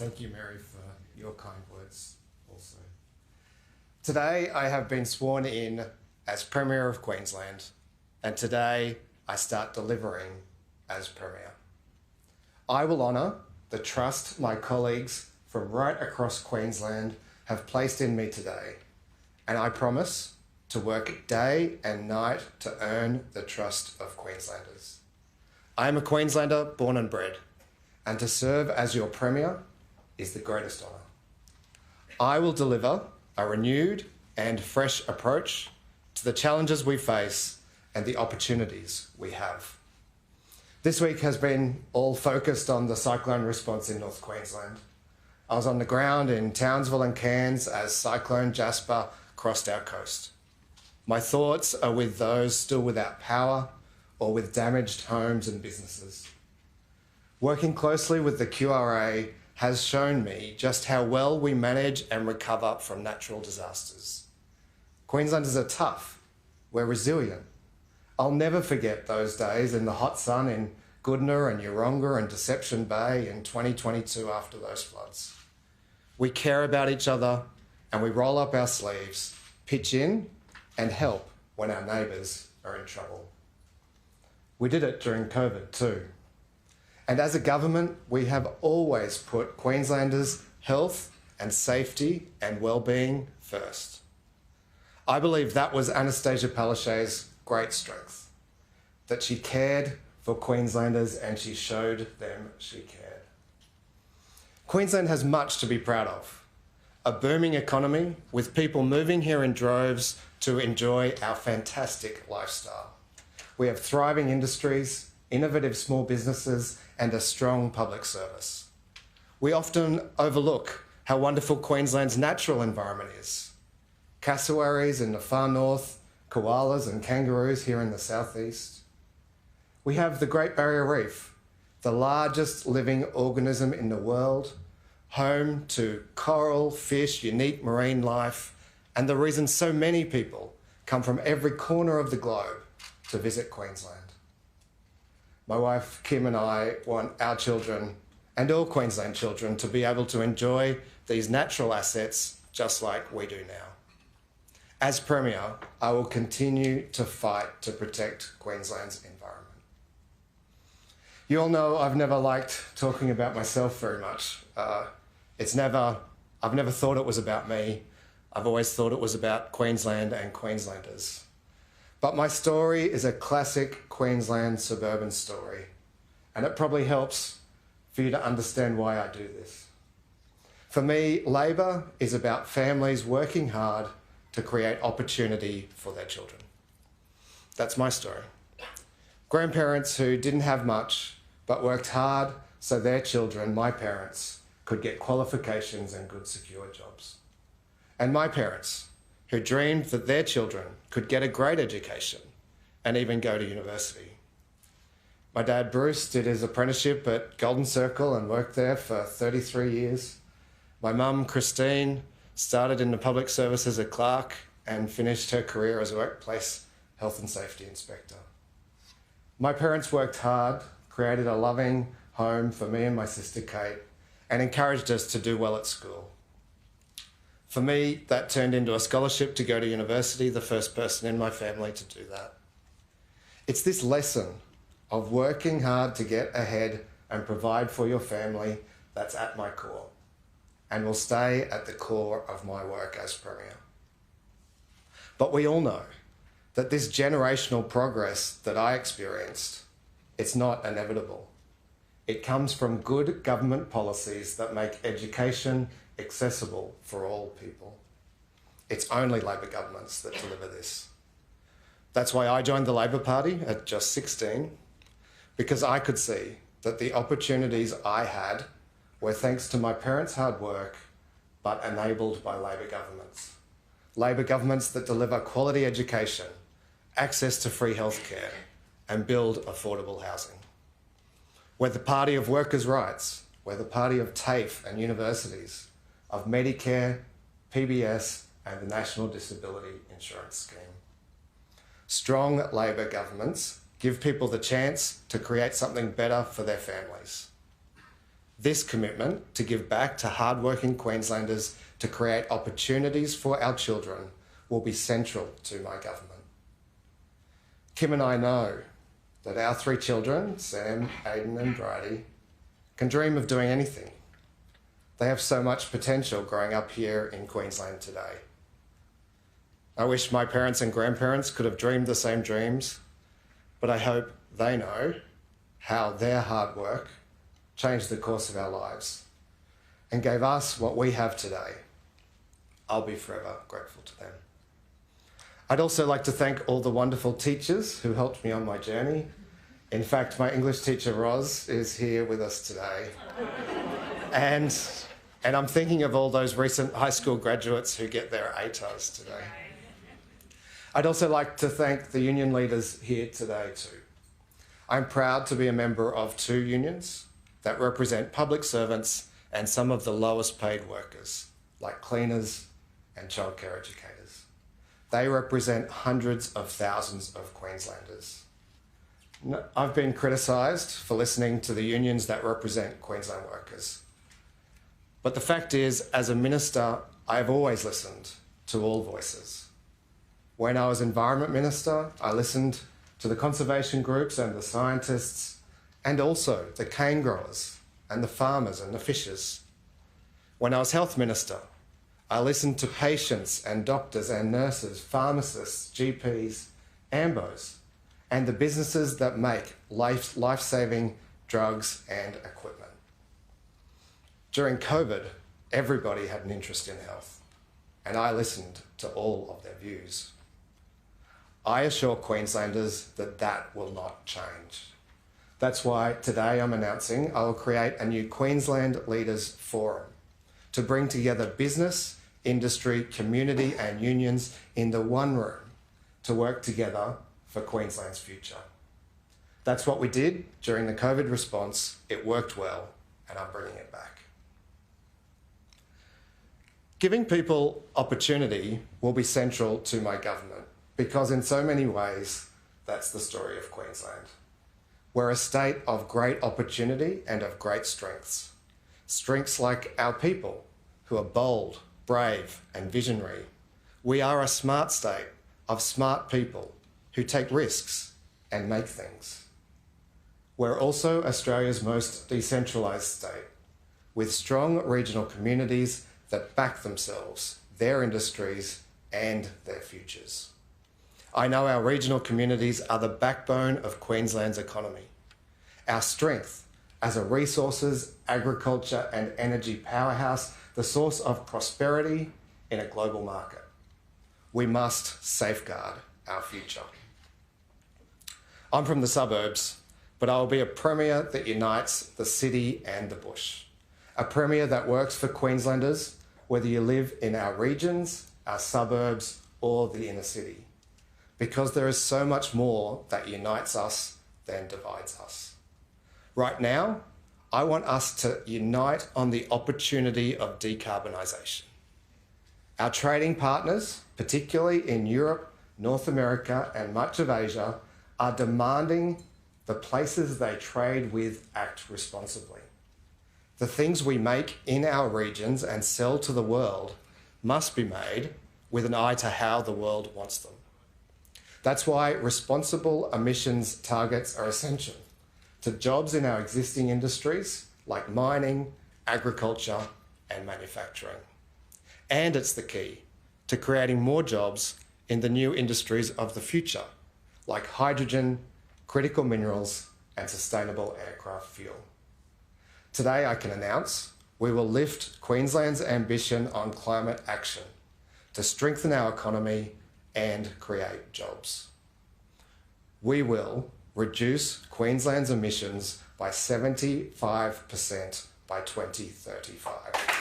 thank you, Mary, for your kind words also. Today, I have been sworn in as Premier of Queensland, and today I start delivering as Premier. I will honour the trust my colleagues from right across Queensland have placed in me today, and I promise to work day and night to earn the trust of Queenslanders. I am a Queenslander born and bred, and to serve as your Premier is the greatest honour. I will deliver a renewed and fresh approach to the challenges we face and the opportunities we have. This week has been all focused on the cyclone response in North Queensland. I was on the ground in Townsville and Cairns as Cyclone Jasper crossed our coast. My thoughts are with those still without power or with damaged homes and businesses. Working closely with the QRA has shown me just how well we manage and recover from natural disasters. Queenslanders are tough, we're resilient. I'll never forget those days in the hot sun in Goodna and Yeronga and Deception Bay in 2022 after those floods. We care about each other and we roll up our sleeves, pitch in and help when our neighbours are in trouble. We did it during COVID too. And as a government, we have always put Queenslanders' health and safety and well-being first. I believe that was Annastacia Palaszczuk's great strength, that she cared for Queenslanders and she showed them she cared. Queensland has much to be proud of. A booming economy with people moving here in droves to enjoy our fantastic lifestyle. We have thriving industries, innovative small businesses, and a strong public service. We often overlook how wonderful Queensland's natural environment is. Cassowaries in the far north, koalas and kangaroos here in the southeast. We have the Great Barrier Reef, the largest living organism in the world, home to coral, fish, unique marine life, and the reason so many people come from every corner of the globe to visit Queensland. My wife Kim and I want our children and all Queensland children to be able to enjoy these natural assets just like we do now. As Premier, I will continue to fight to protect Queensland's environment. You all know I've never liked talking about myself very much. I've never thought it was about me. I've always thought it was about Queensland and Queenslanders. But my story is a classic Queensland suburban story, and it probably helps for you to understand why I do this. For me, Labor is about families working hard to create opportunity for their children. That's my story. Grandparents who didn't have much, but worked hard so their children, my parents, could get qualifications and good secure jobs. And my parents, who dreamed that their children could get a great education and even go to university. My dad, Bruce, did his apprenticeship at Golden Circle and worked there for 33 years. My mum, Christine, started in the public service as a clerk and finished her career as a workplace health and safety inspector. My parents worked hard, created a loving home for me and my sister Kate, and encouraged us to do well at school. For me, that turned into a scholarship to go to university, the first person in my family to do that. It's this lesson of working hard to get ahead and provide for your family that's at my core and will stay at the core of my work as Premier. But we all know that this generational progress that I experienced, it's not inevitable. It comes from good government policies that make education accessible for all people. It's only Labor governments that deliver this. That's why I joined the Labor Party at just 16, because I could see that the opportunities I had were thanks to my parents' hard work, but enabled by Labor governments. Labor governments that deliver quality education, access to free healthcare, and build affordable housing. We're the party of workers' rights. We're the party of TAFE and universities, of Medicare, PBS, and the National Disability Insurance Scheme. Strong Labor governments give people the chance to create something better for their families. This commitment to give back to hardworking Queenslanders to create opportunities for our children will be central to my government. Kim and I know that our 3 children, Sam, Aiden and Bridie, can dream of doing anything. They have so much potential growing up here in Queensland today. I wish my parents and grandparents could have dreamed the same dreams, but I hope they know how their hard work changed the course of our lives and gave us what we have today. I'll be forever grateful to them. I'd also like to thank all the wonderful teachers who helped me on my journey. In fact, my English teacher, Roz, is here with us today. And I'm thinking of all those recent high school graduates who get their ATARs today. I'd also like to thank the union leaders here today too. I'm proud to be a member of 2 unions that represent public servants and some of the lowest paid workers, like cleaners and childcare educators. They represent hundreds of thousands of Queenslanders. I've been criticised for listening to the unions that represent Queensland workers. But the fact is, as a minister, I've always listened to all voices. When I was Environment Minister, I listened to the conservation groups and the scientists, and also the cane growers and the farmers and the fishers. When I was Health Minister, I listened to patients and doctors and nurses, pharmacists, GPs, AMBOs, and the businesses that make life-saving drugs and equipment. During COVID, everybody had an interest in health, and I listened to all of their views. I assure Queenslanders that that will not change. That's why today I'm announcing I will create a new Queensland Leaders Forum to bring together business, industry, community and unions in the one room to work together for Queensland's future. That's what we did during the COVID response. It worked well, and I'm bringing it back. Giving people opportunity will be central to my government because in so many ways, that's the story of Queensland. We're a state of great opportunity and of great strengths. Strengths like our people, who are bold, brave and visionary. We are a smart state of smart people who take risks and make things. We're also Australia's most decentralised state, with strong regional communities that back themselves, their industries and their futures. I know our regional communities are the backbone of Queensland's economy. Our strength as a resources, agriculture and energy powerhouse, the source of prosperity in a global market. We must safeguard our future. I'm from the suburbs, but I will be a Premier that unites the city and the bush. A Premier that works for Queenslanders, whether you live in our regions, our suburbs or the inner city. Because there is so much more that unites us than divides us. Right now, I want us to unite on the opportunity of decarbonisation. Our trading partners, particularly in Europe, North America and much of Asia, are demanding the places they trade with act responsibly. The things we make in our regions and sell to the world must be made with an eye to how the world wants them. That's why responsible emissions targets are essential to jobs in our existing industries like mining, agriculture and manufacturing. And it's the key to creating more jobs in the new industries of the future, like hydrogen, critical minerals and sustainable aircraft fuel. Today I can announce we will lift Queensland's ambition on climate action to strengthen our economy and create jobs. We will reduce Queensland's emissions by 75% by 2035.